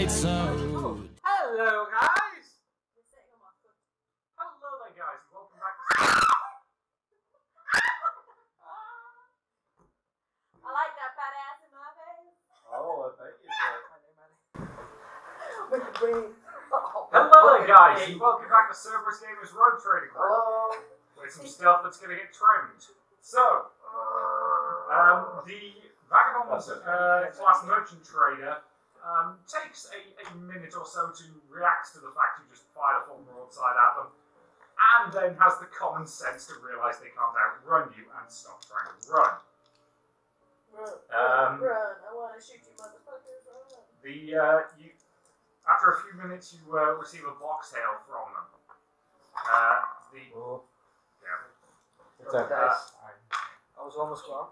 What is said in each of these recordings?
episode. Hello, guys! Hello there, guys, and welcome back to... I like that fat ass in my face. Oh, I bet you did. Hello there, guys, and welcome back to Cerberus Gamers Road Trading Club. Hello. With some stuff that's going to get trimmed. So, the Vagabond class merchant trader takes a minute or so to react to the fact you just fired a full broadside at them, and then has the common sense to realise they can't outrun you and stop trying to run. Run, I want to shoot you motherfuckers, run. After a few minutes, you receive a box hail from them. It's okay. I was almost wrong.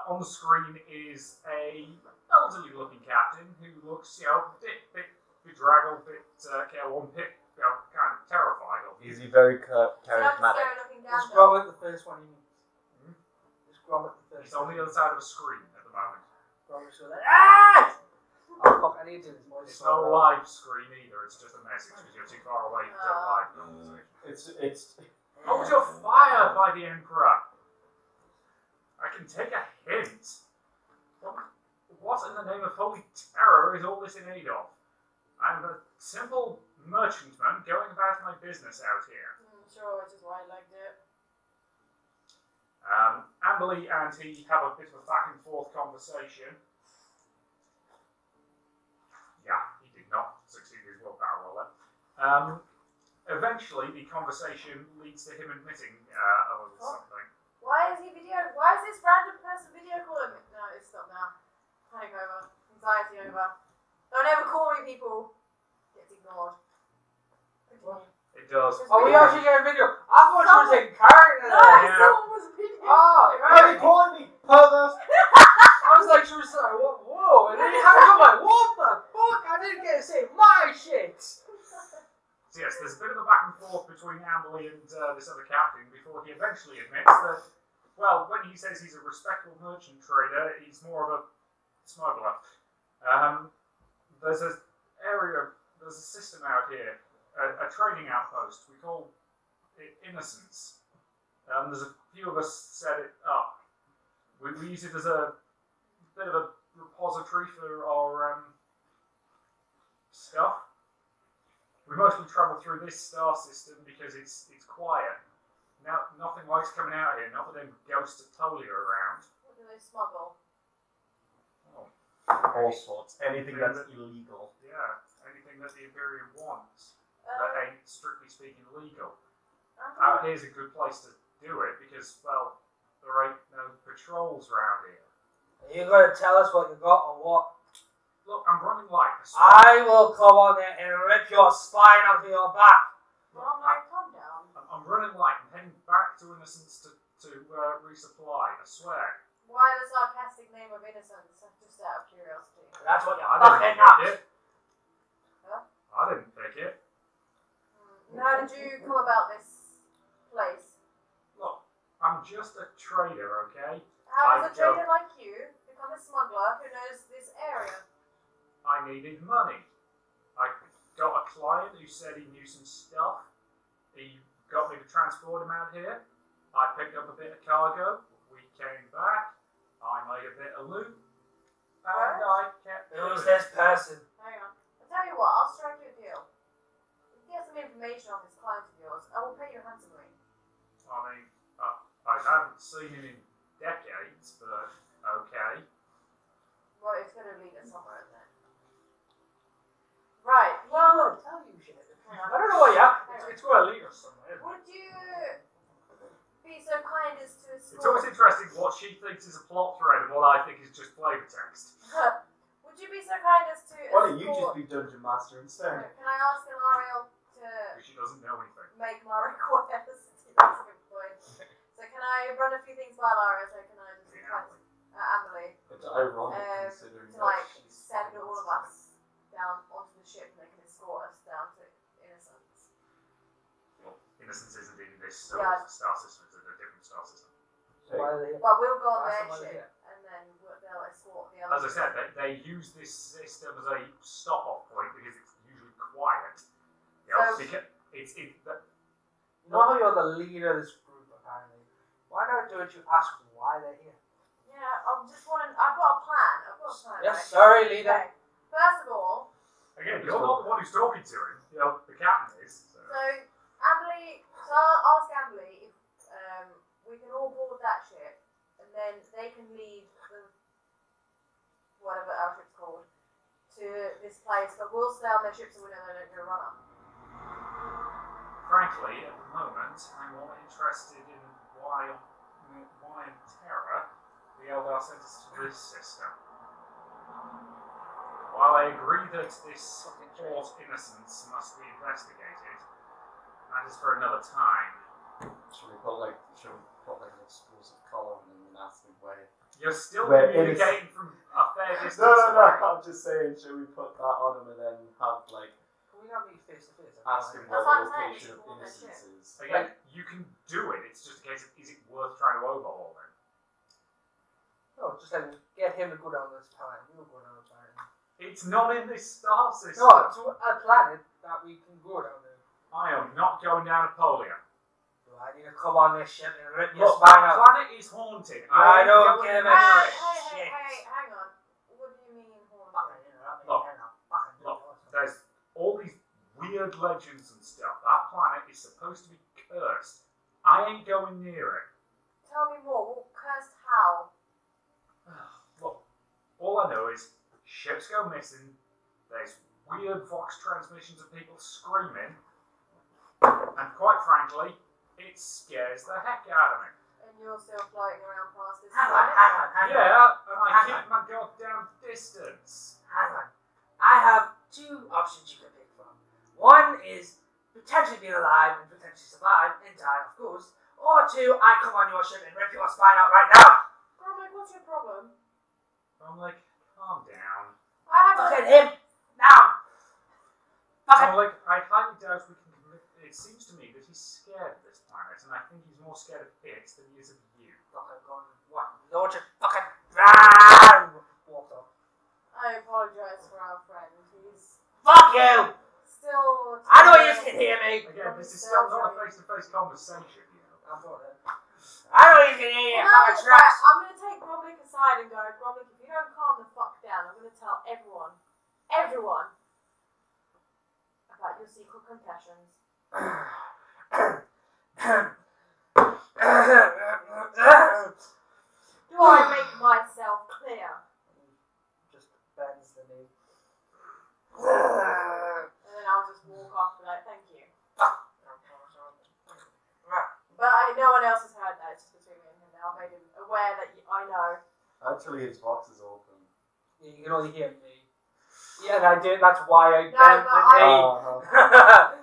On the screen is a elderly-looking captain who looks, a bit bedraggled, bit careworn, bit, kind of terrified of you. Is he very So charismatic? looking down. Just Gromit the first one, you mean? Just Gromit the first He's on the other side of a screen at the moment. Gromit's with it. Ah! Oh fuck, I need to do this voice. It's not a live screen either, it's just a message because you're too far away for a live conversation. It's. Hold your fire by the Emperor! I can take a hint. What in the name of holy terror is all this in aid of? I'm a simple merchantman going about my business out here. Sure, which is why I liked it. Amberly and he have a bit of a back and forth conversation. Yeah, he did not succeed his willpower roll then. Eventually, the conversation leads to him admitting a little something. Why is this random person video calling me? No, it's stopped now. Panic over. Anxiety over. Don't ever call me, people. Gets ignored. Continue. It does. Oh, we actually get a video. I thought she was in character. No, Yeah. someone was video. Oh, Why are you calling me pervert? I was like, she was like, whoa, and then he hangs up like, what the fuck? I didn't get to say my shit. So yes, there's a bit of a back and forth between Amberly and this other captain before he eventually admits that, well, when he says he's a respectable merchant trader, he's more of a smuggler. There's a system out here, a trading outpost. We call it Innocence. There's a few of us set it up. We use it as a bit of a repository for our stuff. We mostly travel through this star system because it's quiet. Now, nothing likes coming out here. Not that them ghosts of Tolia are around. What do they smuggle? Oh. All sorts. Anything that's illegal. Yeah, anything that the Imperium wants that ain't, strictly speaking, legal. Out here's a good place to do it because, well, there ain't no patrols around here. Are you going to tell us what you got or what? Look, I'm running light. I will come on there and rip your spine off your back. Well, my calm down. I'm running light. I'm heading back to Innocence to resupply, I swear. Why the sarcastic name of Innocence? Just out of curiosity. That's what you're I fucking didn't pick not. it. Huh? I didn't pick it. How did you come about this place? Look, I'm just a trader, okay? How does a trader like you become a smuggler who knows this area? I needed money. I got a client who said he knew some stuff. He got me to transport him out here. I picked up a bit of cargo. We came back. I made a bit of loot. And I kept Who's going. this person? Hang on. I'll tell you what, I'll strike you a deal. If you get some information on this client of yours, I will pay you handsomely. I mean, I haven't seen him in decades, but okay. Well, it's going to lead us somewhere, isn't it? Right, well, Tell you shit. hang on. I don't know why you have. It's going to lead us somewhere. Would you be so kind as to It's always interesting what she thinks is a plot thread and what I think is just flavor text. Would you be so kind as to Why don't you escort- just be Dungeon Master instead? Can I ask Ilariel to She doesn't know anything. make my request? That's a good point. So can I run a few things by Ilariel so can I just request Amberly It's ironic considering to that like she's send all of us down onto the ship and they can escort us down to Innocence? Well, Innocence isn't in this Yeah. star system, it's in a different star system. Why are they? Well, we'll go on That's their somebody ship here. and then they'll they'll escort the others. As I said, they use this system as a stop-off point because it's usually quiet. You know, because You know how you're the leader of this group, apparently. Why don't you ask why they're here? Yeah, I'm just wondering. I've got a plan. Yes, right? sorry, leader. Okay. First of all, again, you're not the one who's talking to him. You know, the captain is. so Ambly. So I'll ask Ambly if we can all board that ship, and then they can lead the whatever our ship's called to this place, but we'll stay on their ship so we know they don't go run up. Frankly, at the moment, I'm more interested in why in terror the Eldar sent us to this system. While I agree that this Port Innocence must be investigated, that is for another time. Should we put like an explosive collar on him and ask him where? You're still Where communicating from a fair distance No. away. I'm just saying, should we put that on him and then have like Can we not meet face to face? ask him That's where what the I'm saying, location of it's all their Innocence is? Again, you can do it. It's just a case of is it worth trying to overhaul him? No, just like get him to go down this time. We'll go down this time. It's not in this star system. No, it's a planet that we can go down there. I am not going down to Polia. Do I need to come on this ship and rip your Look, spine that out? planet is haunted. I ain't don't going give a near it. shit. Hey, hang on. What do you mean haunted? Fucking interrupt me, Look, hang on, fucking do Look, it. there's all these weird legends and stuff. That planet is supposed to be cursed. I ain't going near it. Tell me more. Well, cursed how? Look, all I know is ships go missing. There's weird vox transmissions of people screaming, and quite frankly, it scares the heck out of me. And you're still floating around past this Hang on, planet? hang on, hang on. Yeah, and I Hang keep my goddamn distance. Hang on. I have two options you can pick from. One is potentially being alive and potentially survive and die, of course. Or two, I come on your ship and rip your spine out right now. Gromlin, what's your problem? I'm like, calm down. I have Fucking him now. I'm Fucking. like, I highly doubt we can commit. It seems to me that he's scared of this planet, and I think he's more scared of it than he is of you. Fucking gone. What? Lord, you fucking. Walked off. I apologise for our friend. He's Fuck you! still. I know you can hear me. Again, this is still not a face-to-face conversation, you know. I thought that. I know you can hear you. Well, Fucking trash. I'm going to take Gromlin aside and go, Gromlin, if you don't calm the fuck down, I'm going to tell everyone about your secret confessions. Do I make myself clear? Just bends the knee. And then I'll just walk off and be like, thank you. But no one else has heard that. It's just between me and him now. I've made him aware that I know. Actually, his box is open. Yeah, you can only hear me. Yeah, and I did. That's why I No, bent but the I- knee.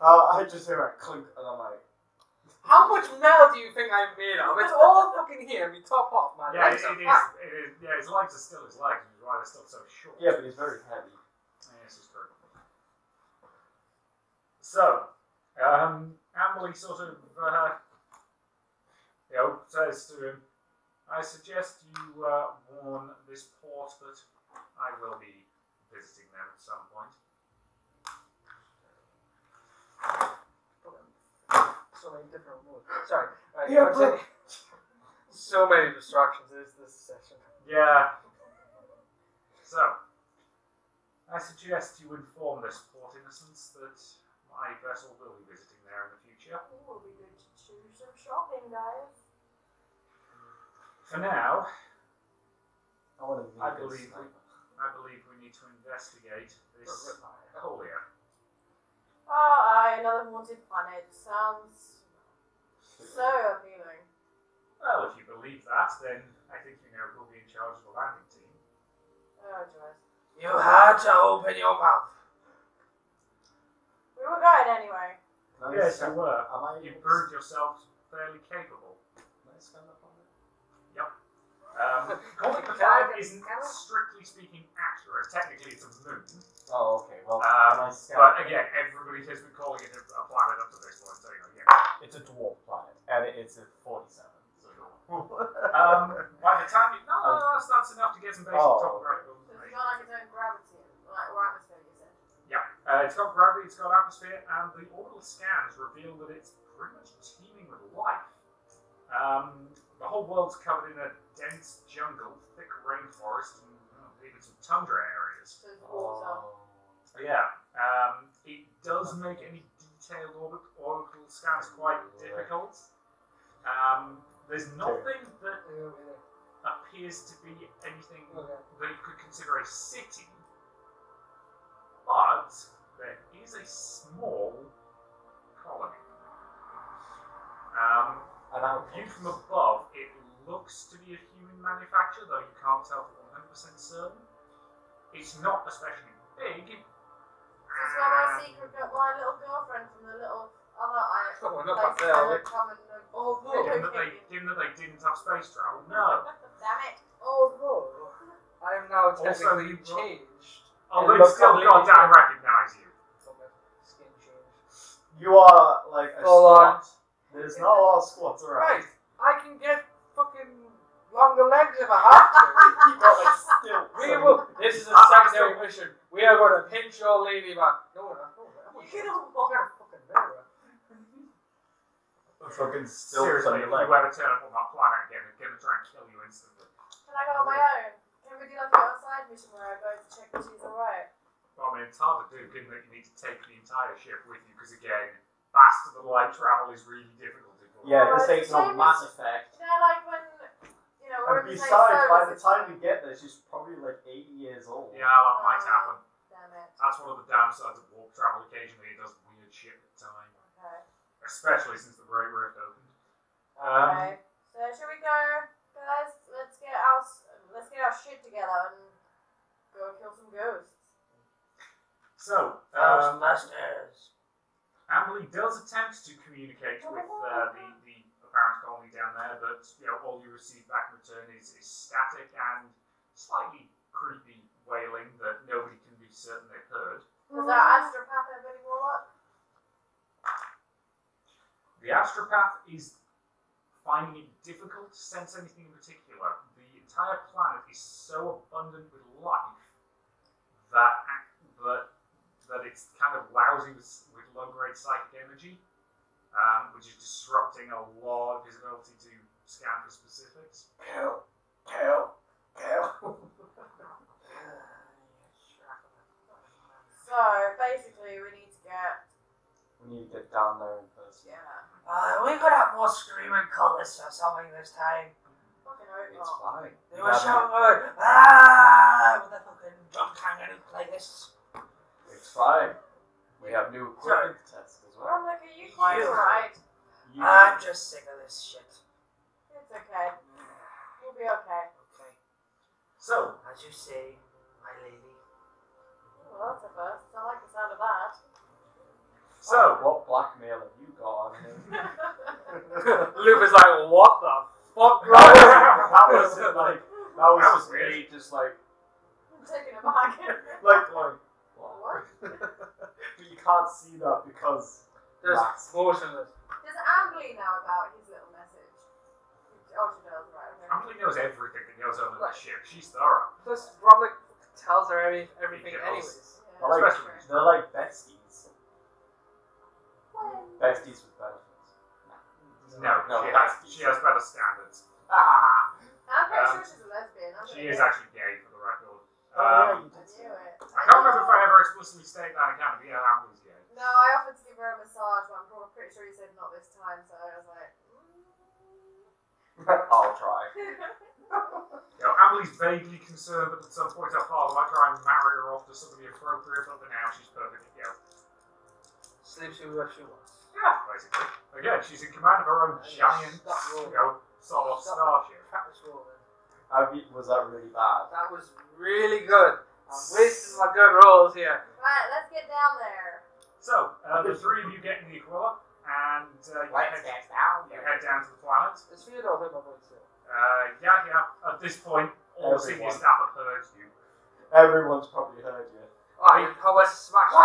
I just hear a clink and I'm like, How much metal do you think I'm made of? It's all fucking here. Me top off, man. Yeah, Legs are it flat. is. Yeah, his legs are still his legs, which is why they're still so short. yeah, but he's very heavy. Yeah, this is true. So, Amberly sort of, says to him, I suggest you warn this port that I will be visiting them at some point. So many different moves. Sorry. Right, Yeah, continue. So many distractions is this session. Yeah. So, I suggest you inform this Port Innocence that my vessel will be visiting there in the future. It will be good to do some shopping, guys. For now, I want to I believe we need to investigate this Polia. Oh, aye, another haunted planet. Sounds so appealing. Well, if you believe that, then I think you know who'll be in charge of the landing team. Oh, Joyce. You had to open your mouth. We were going anyway. Yes, you were. Am I You proved yourself fairly capable. Can I stand up on it? Calling the flag isn't strictly speaking accurate. Technically, it's a moon. Oh, okay. Well, can I stand But again, everybody has been calling it a planet up to this point, so yeah. It's a dwarf planet, and it's a 47. So By the time you... No, that's It's got gravity, it's got atmosphere, and the orbital scans reveal that it's pretty much teeming with life. The whole world's covered in a dense jungle, thick rainforest, and even some tundra areas. So it's water. Yeah. It does make any detailed orbital scans quite difficult. There's nothing that appears to be anything that you could consider a city, but there is a small colony. Viewed from above, it looks to be a human manufacture, though you can't tell for 100% certain. It's not especially big. This is where my secret got my little girlfriend from the little other Not back there. come and Given that they didn't have space travel, no. Damn it. Although, I am now technically you've got- changed. Oh, It they looks still completely goddamn recognise you. Skin change. You are like a Full on. squat. There's not a lot of squats around. Right, I can get fucking longer legs if I have to. You got like still. We will. This is a secondary mission. We are going to pinch your lady back. No, we're not. No, we're not. You can all We're gonna fucking mirror. Fucking still Seriously, if on your you leg. ever turn up on that planet again, it's going to try and kill you instantly. Can I go on my own? Can we do like a little side mission where I go to check if she's alright? Well, I mean, it's hard to do, given that you need to take the entire ship with you, because again, faster than light travel is really difficult. Yeah, Oh, this it's ain't the no same Mass as- Effect. You know, like when, we're And in the same besides, by service, the it's time fine. we get there, she's probably like 80 years old. Yeah, that might happen. Damn it. That's one of the downsides of warp travel. Occasionally, it does weird shit at the time, Okay. especially since the Great Rift opened. Okay. So should we go, guys? Let's get our shit together and go kill some ghosts. So, Ghostbusters. Amelie does attempt to communicate with the apparent colony down there, but all you receive back in return is static and slightly creepy wailing that nobody can be certain they've heard. Does our astropath have any more luck? The astropath is finding it difficult to sense anything in particular. The entire planet is so abundant with life that it's kind of lousy with low-grade psychic energy, which is disrupting a lot of visibility to scan for specifics. Kill. So basically, we need to get down there in person. We could have more screaming cultists or something this time. Fucking hope It's not. fine. They were shouting out, with the fucking drum hanging playlists. It's fine. We have new equipment to test as well. I'm like, are you quite alright? I'm just sick of this shit. It's okay. We'll be okay. Okay. So, As you say, my lady. Well, that's a first. I like the sound of that. so What blackmail have you got on him? Luke is like, what the fuck? that was just me, just like, I'm taking it back. what? What? But you can't see that because There's Max. motionless. Does Ambly know about his little message? Oh, she does, right? Okay. Amelie knows everything that goes on in the ship. She's thorough. Plus, Rob like tells her everything He does. anyways. Yeah. They're like besties. Well, Besties with benefits. No, No, she has better standards. I'm pretty sure she's a lesbian. She is actually gay, for the record. Oh, yeah, you I did say knew it. I can't remember if I ever explicitly stated that in camera, but yeah, Amelie's gay. No, I offered to give her a massage, but I'm pretty sure you said not this time, so I was like, I'll try. Amelie's vaguely concerned that at some point her father might try and marry her off to somebody appropriate, but for now she's perfectly gay. Sleeps with whoever she wants. Yeah, basically. Again, she's in command of her own giant, sort of starship. Practice roll then. Was that really bad? That was really good. I'm wasting my good rolls here. right, let's get down there. So, the three of you get in the Aquila, and you head down to the planet. It's weird I'll hear my voice here. Yeah. At this point, all the senior Everyone. staff have heard you. Everyone's probably heard you. How I smashed the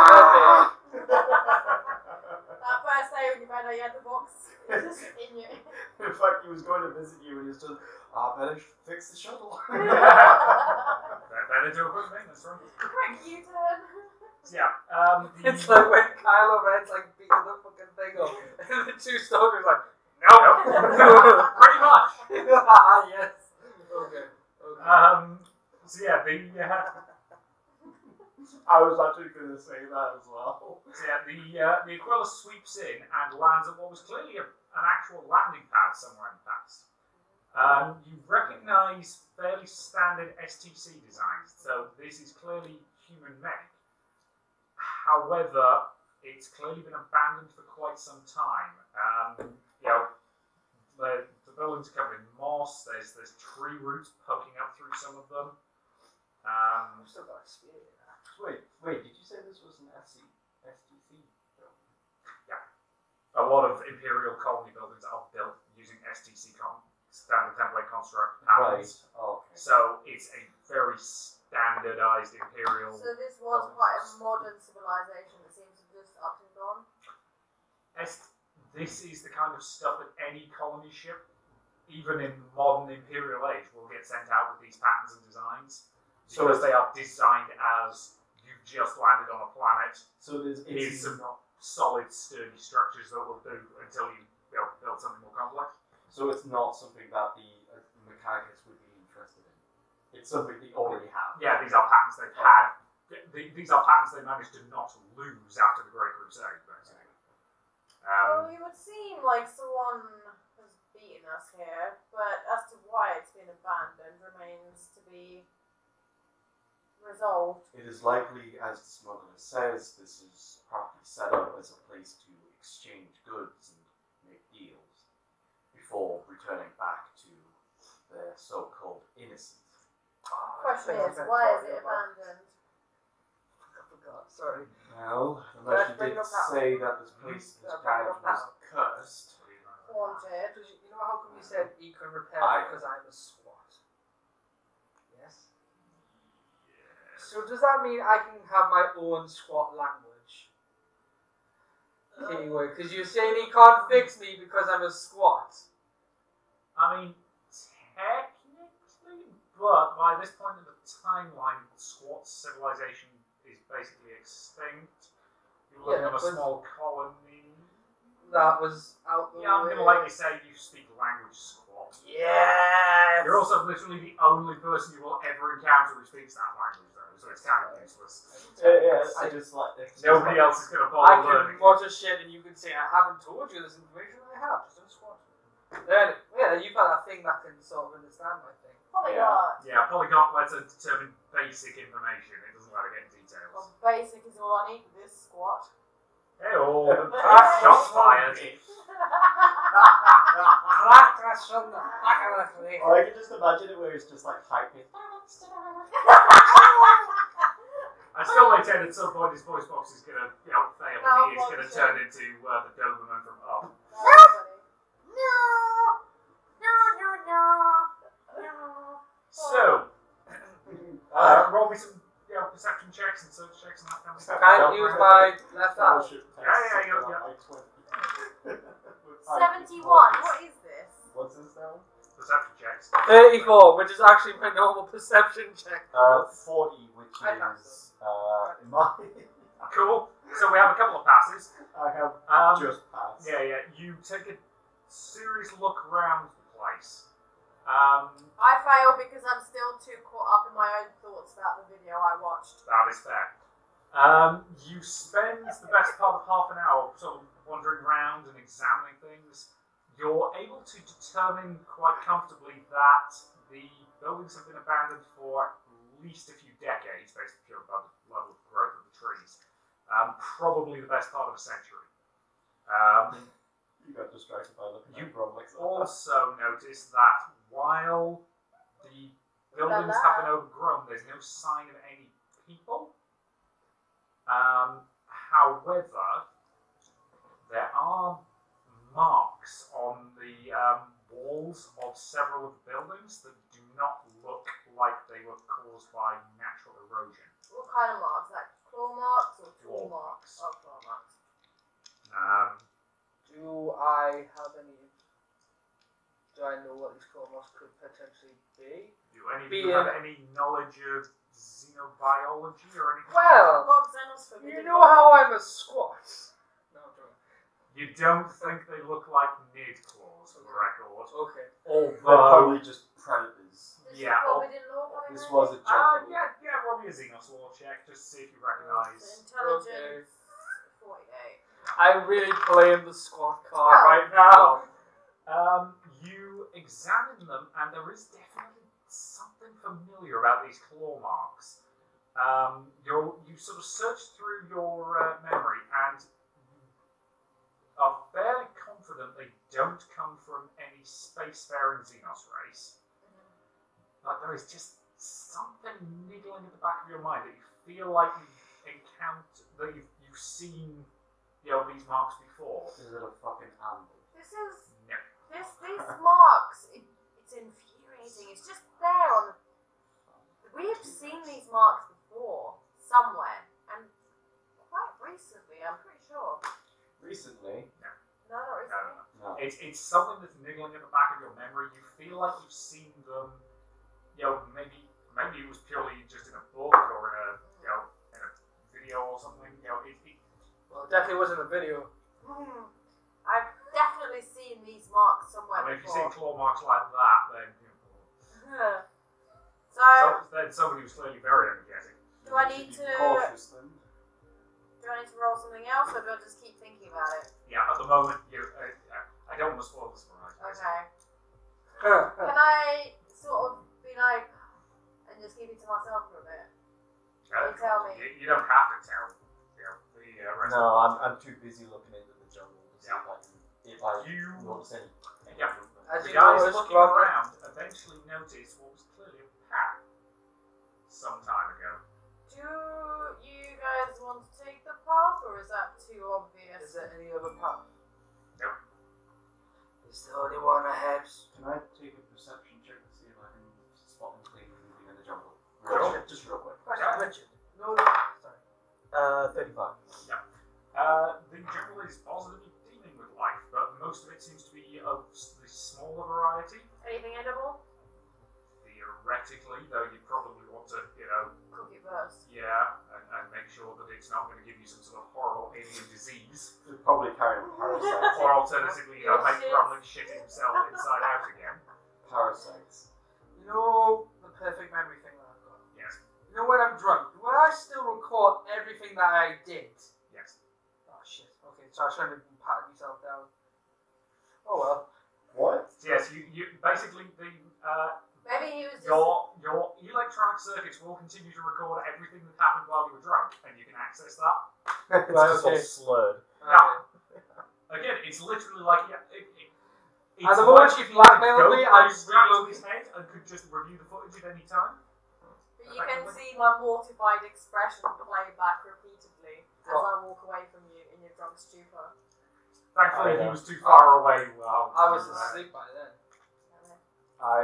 head That first day when you found out you had the box, it's just in you. In fact, he was going to visit you and he's just, better fix the shuttle. Better do a quick maintenance run. Quick U-turn. So yeah, It's like when Kylo Ren's like beating the fucking thing up, and the two soldiers like, no. pretty much. Yes. Okay. So yeah, I was actually going to say that as well. So yeah, the Aquila sweeps in and lands at what was clearly an actual landing pad somewhere in the past. You recognise fairly standard STC designs, so this is clearly human-made. However, it's clearly been abandoned for quite some time. The buildings are covered in moss. There's tree roots poking up through some of them. I've still got a spear. Wait, did you say this was an STC building? Yeah. A lot of Imperial colony buildings are built using STC standard template construct patterns. Right. Oh, okay. So it's a very standardized Imperial. So this was quite a modern civilization that seems to just up and gone. This is the kind of stuff that any colony ship, even in modern Imperial age, will get sent out with these patterns and designs. Because they are designed as you've just landed on a planet. So here's some solid, sturdy structures that will do until you build something more complex. So it's not something that the mechanics would be interested in. It's something they already have. Yeah, these are patterns they've had. These are patterns they managed to not lose after the Great Crusade, basically. Well, it would seem like someone has beaten us here, but as to why it's been abandoned remains to be resolved. It is likely, as the smuggler says, this is partly set up as a place to exchange goods and make deals before returning back to their so-called innocence. Question is, why is it abandoned? I forgot. Sorry. Well, unless you did say that this place, this planet was cursed. Haunted. You know how come you said you can repair because I'm a squat? Yes? So does that mean I can have my own squat language? Anyway, because you're saying he can't fix me because I'm a squat. I mean, technically, but by this point in the timeline, squat civilization is basically extinct. You're looking at a small colony. That was out the way. Yeah, I'm going to likely say you speak language squat. Yes! You're also literally the only person you will ever encounter who speaks that language, though, so it's kind of useless. I just like this. Nobody else is going to I bother can learning. watch a shit and you can say, I haven't told you this information. I have. Just don't squat. Then, yeah, you've got that thing that can sort of understand my thing. Polyglot. Yeah, polyglot lets her determine basic information. It doesn't let her get details. Well, basic is all I need for this squat. Hey, shots fired. Or I can just imagine it where it's just like hyping. I still maintain at some point his voice box is going to fail and he is going to turn into the Doberman from Up. So, roll me some perception checks and search checks and that kind of stuff. Can't use my left arm. Yeah. 71. What is this? What's this now? Perception checks. 34, which is actually my normal perception check. 40, which is in my. Cool. So we have a couple of passes. I have just passed. Yeah. You take a serious look around the place. I fail because I'm still too caught up in my own thoughts about the video I watched. That is fair. You spend the best part of half an hour sort of wandering around and examining things. You're able to determine quite comfortably that the buildings have been abandoned for at least a few decades, based on the level of growth of the trees. Probably the best part of a century. You got distracted by looking You at Bromlix. also notice that while the buildings have been overgrown, there's no sign of any people. However, there are marks on the walls of several of the buildings that do not look like they were caused by natural erosion. What kind of marks? Like claw marks or tool Claw marks? Oh, claw marks. Do I know what these claw marks could potentially be? Do any of you have any knowledge of xenobiology or anything? Well, Got Xenos for you know how I'm a squat. No, I'm joking. You don't think they look like Nid claws, for the record. Okay. They're Although, probably just predators. yeah, Forbidden Law coming This ready? was a jungle. yeah, roll me a Xenosaur check, just to see if you recognise. Intelligence 48. I'm really playing the squat card Oh. right now. You examine them, and there is definitely something familiar about these claw marks. You sort of search through your memory, and are fairly confident they don't come from any spacefaring Xenos race. But there is just something niggling at the back of your mind that you feel like you've encountered, that you've seen, these marks before. Is it a fucking amble? This is No. these marks. It's infuriating. It's just there on the. We've seen these marks before somewhere, and quite recently. I'm pretty sure. Recently? No, not recently. No. It's something that's niggling at the back of your memory. You feel like you've seen them. Maybe it was purely just in a book or in a video or something. Well, it definitely wasn't a video. I've definitely seen these marks somewhere If you've seen before. claw marks like that, then then somebody was clearly very energetic. Do I need Be to? cautious then. Do I need to roll something else, or do I just keep thinking about it? Yeah, at the moment, I don't want to spoil the surprise. Okay. Can I sort of be like, and just keep it to myself for a bit? You tell me. You don't have to tell. The rest No, of I'm too busy looking into the jungle to see if I You- notice any Yeah. movement. As The you guys know, it's looking Robert. around eventually noticed what was clearly a path some time ago. Do you guys want to take the path, or is that too obvious? Is there any other path? No. Is there only one ahead? Can I take a perception check to see if I can spot them clearly moving in the jungle? Sure. Just real quick. Yeah. Richard. No, sorry. 35. The jungle is positively teeming with life, but most of it seems to be of the smaller variety. Anything edible? Theoretically, though, you'd probably want to, Cook it first. and make sure that it's not going to give you some sort of horrible alien disease. They're probably carrying parasites. Or alternatively, make Gremlin shit himself inside out again. Parasites. You know the perfect memory thing that I've got? Yes. You know when I'm drunk, do I still record everything that I did? Yes. Oh shit. Okay, so I shouldn't have patted myself down. Oh well. What? Yes, you basically, Maybe he was just. your electronic circuits will continue to record everything that happened while you were drunk, and you can access that. It's Right, just all okay. slurred. Yeah. Again, it's literally like it's At the moment like you if blackmailed me, I strapped still- to his head and could just review the footage at any time. But you can see my mortified expression play back repeatedly as I walk away from you in your drunk stupor. Thankfully, I he know. was too far away. Well, I was asleep by then. I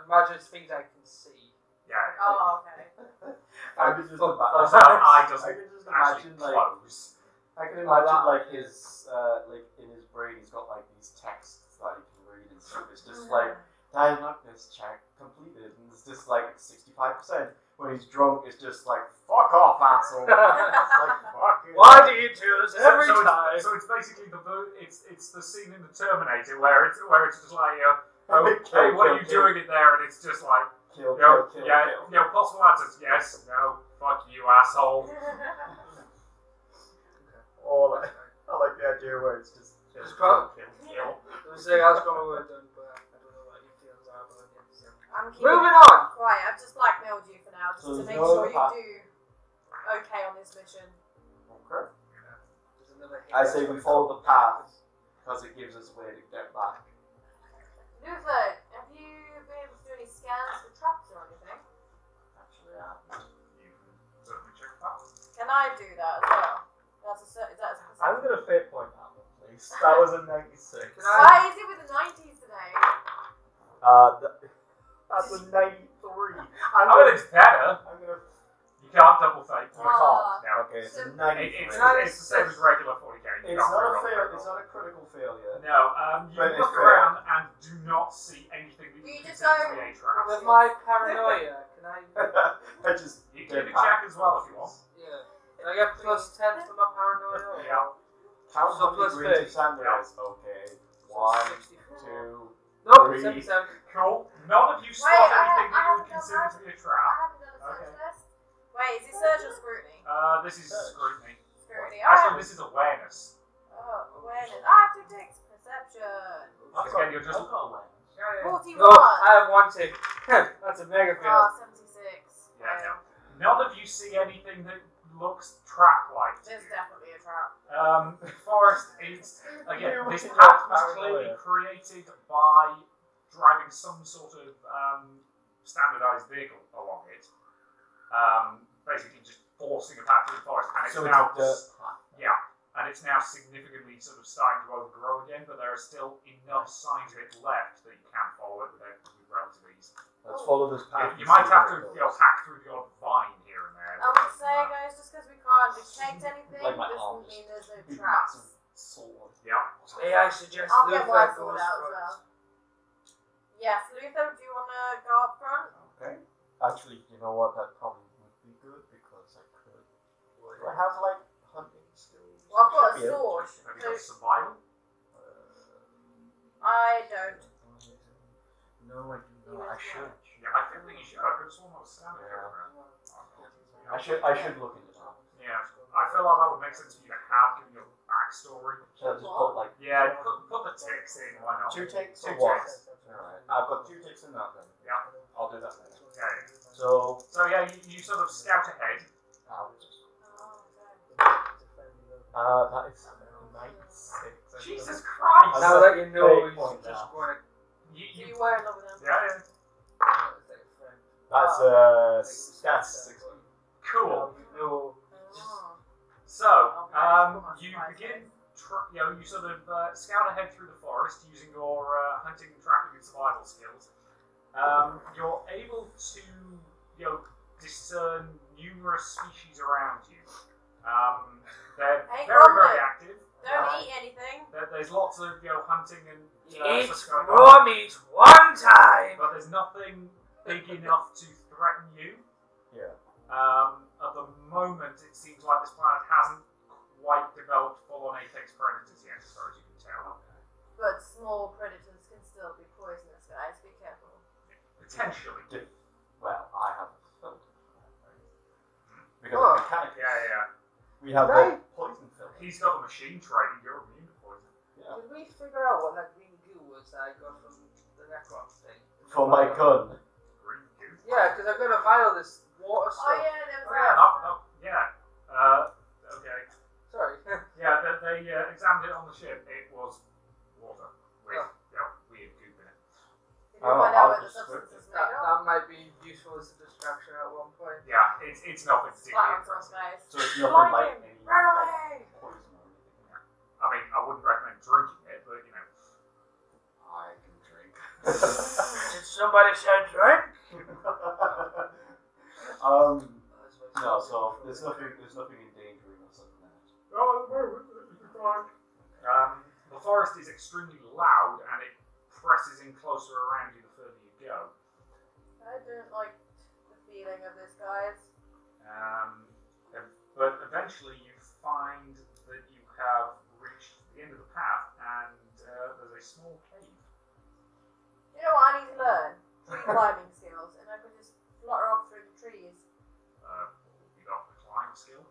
Imagine it's things I can see. Yeah. Oh, okay. I could just Also, that eye I doesn't can just actually imagine like close. I can imagine like his like in his brain he's got like these texts that he can read and stuff. It's just like diagnosis check completed, and it's just like 65%. When he's drunk, it's just like fuck off, asshole. It's like fuck you. Why do you do this every time? So it's basically it's the scene in the Terminator where it's just like Kill, hey, what are kill, you kill. doing in there? And it's just like Kill, no, kill, kill, yeah, kill. no possible answers. Yes, no, fuck you, asshole. Or like, I like the idea where it's just kill, Just kill, go. kill, kill. There was something else going on, but I don't know what your feelings are about it. So. I'm keeping Moving it on! quiet. I've just blackmailed you for now, just So to there's make no sure you path. do okay on this mission. Okay. There's another hint. I say we follow the path because it gives us a way to get back. Luther, have you been able to do any scans for traps or anything? Actually, I haven't. You can certainly check that. Can I do that as well? Is that a specific? I'm gonna fate point that one, please. That was a 96. Can I- Why is it with the 90s today? That's a 93. I mean, it's better. I'm gonna. You can't double fake. You Ah. can't. No. Okay, it's a So- 93. It's the same as regular 40k. You It's can't not a reroll, fail. reroll. It's not a critical failure. No, you But it's look fair. around and do not see anything that You you just consider to go- be a trap. With my paranoia, can I... I just give a check as well if you want. Yeah. I get plus 10 for my paranoia. Yeah. How So many plus grains 30. of sand there is? Okay. 1, 2, Nope, 3. 77. Cool. None of you spot Wait, anything that you would haven't done consider that. to be a I trap. haven't done a search Okay. test. Wait, is it search or scrutiny? This is scrutiny. Scrutiny. Actually, this is awareness. Oh, awareness. I have 2 ticks. Perception. Because again, you're just. I've got a lens. 41. No, I have 1 tick. That's a mega fail. Oh, 76. Yeah, no. None of you see anything that looks trap-like. There's definitely a trap. Forest is again. You This were path was paranoia. clearly created by driving some sort of standardized vehicle along it. Basically, just forcing a path through the forest, and it's So now it's yeah, and it's now significantly sort of starting to overgrow again. But there are still enough signs of it left that you can follow it with relative ease. Let's follow this path. You might have to hack through the odd vine here and there. I would say, guys, just because we can't detect anything Like my doesn't arms. mean there's no Big traps. massive sword. Yeah. May I suggest I'll get my Luther sword goes out as first? well. Yes, Luther, do you want to go up front? Okay. Actually, you know what? That probably would be good because I could. Do I have like hunting skills? Well, I've got a Should be able sword. Have you got survival? I don't. No, I do not. I should. Yeah, I think that you should. I could have sworn I was standing here. I should look into that. Yeah, I feel like that would make sense for you to have, given your backstory. Should I just put like Yeah, put the ticks in, why not? 2 ticks? Two or what? ticks. Alright. I've got 2 ticks in that then. Yeah. I'll do that then. Okay. So So yeah, you sort of scout ahead. I'll just. Oh, okay. That is 96. Jesus Christ! Now that you know, Eight he's points just now. going to. You, So you, you were in love with him. yeah. That's 16. Cool. No. Oh. So, you begin, you sort of scout ahead through the forest using your hunting, tracking, and survival skills. You're able to, discern numerous species around you. They're Hey, very, Goblin. very active. Don't eat anything. There's lots of, hunting and Eat stuff going on. raw meat 1 time! But there's nothing big enough to threaten you. Yeah. At the moment, it seems like this planet hasn't quite developed full-on apex predators yet, as far as you can tell. But small predators can still be poisonous, guys. Be careful. Potentially. Well, I have a filter for that, right? Because Oh. of mechanics. Yeah. We have Right. the poison filter. He's got the machine training, you're immune to poison. Yeah. Did we figure out what that green goo was that I got from the Necron thing? For my gun. Green goo. Yeah, because I've got a vial of this water Oh stuff. yeah, there was Oh, yeah, that. yeah. Okay. Sorry. Yeah, they examined it on the ship. It was water with weird goop in it. Did you find out what the just substance is made that, of? that might be useful as a distraction at one point. Yeah, it's nothing particularly Splat on someone's impressive. face. So it's nothing like Blinding. any Run like, away! poison or anything. I mean, I wouldn't recommend drinking it, but I can drink. Did somebody say drink? No, so there's nothing endangering us at the minute. The forest is extremely loud and it presses in closer around you the further you go. I don't like the feeling of this, guys. But eventually you find that you have reached the end of the path and there's a small cave. You know what I need to learn? Tree climbing skills, and I can just flutter off through the trees. You got the climb skill?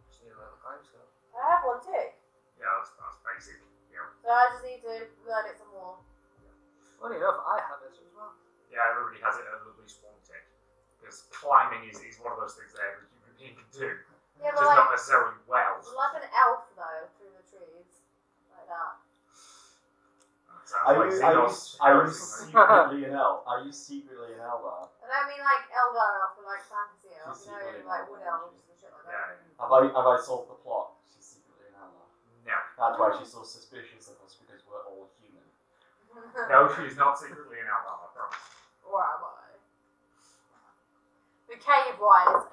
Just need a little climb skill. I have 1 tick, Yeah, that's basic. Yeah. so I just need to learn it some more. Funny enough, I have it as well. Yeah, everybody has it at least 1 tick. Because climbing is one of those things that every human being can do. Yeah, Just but not like necessarily well. an elf though, through the trees, like that. That sounds Are like you Xenos heresy. secretly an elf? Are you secretly an Eldar? I don't mean like Eldar elf, but like fantasy elf, She's you know, secretly like an wood elf. elves and shit like Yeah, that. Have I solved the plot? She's secretly an Eldar. No. That's why she's so suspicious of us because we're all human. No, she's not secretly an outlaw, I promise. Or am I? The cave wise,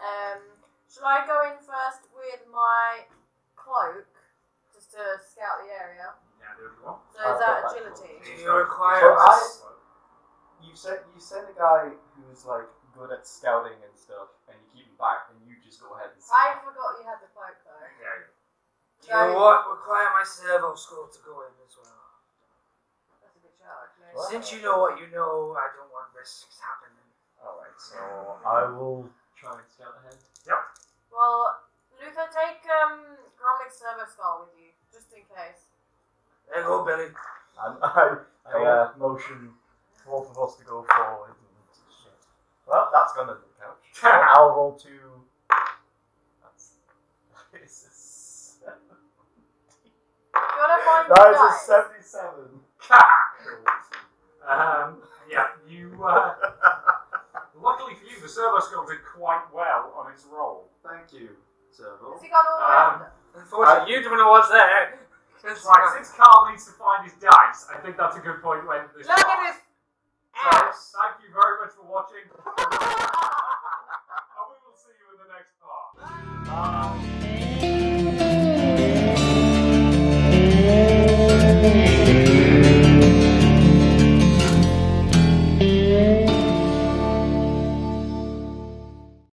shall I go in first with my cloak just to scout the area? Yeah, do if you want. So is that agility? Do you require So You send a guy who's like good at scouting and stuff, and you keep him back, and you just go ahead and. I forgot you had the cloak though. Yeah. Do you know what? Require my servo skull to go in as well. That's a good shout, actually. What? Since you know what you know, I don't want risks happening. Alright, so I will try and scout ahead. Well, Luther, take Gromnik's servo skull with you, just in case. There you go, Billy. And I motion both of us to go forward. Well, that's gonna be a couch. I'll roll 2. That's. You wanna find That the is dice? a 77. Yeah, you. Luckily for you, the servo skull did quite well on its roll. Thank you, Servo. Has he got all around it? Unfortunately, you don't know what's there. Right, since Carl needs to find his dice, I think that's a good point to end this. Look at his ass. Thank you very much for watching. And we will see you in the next part. Bye.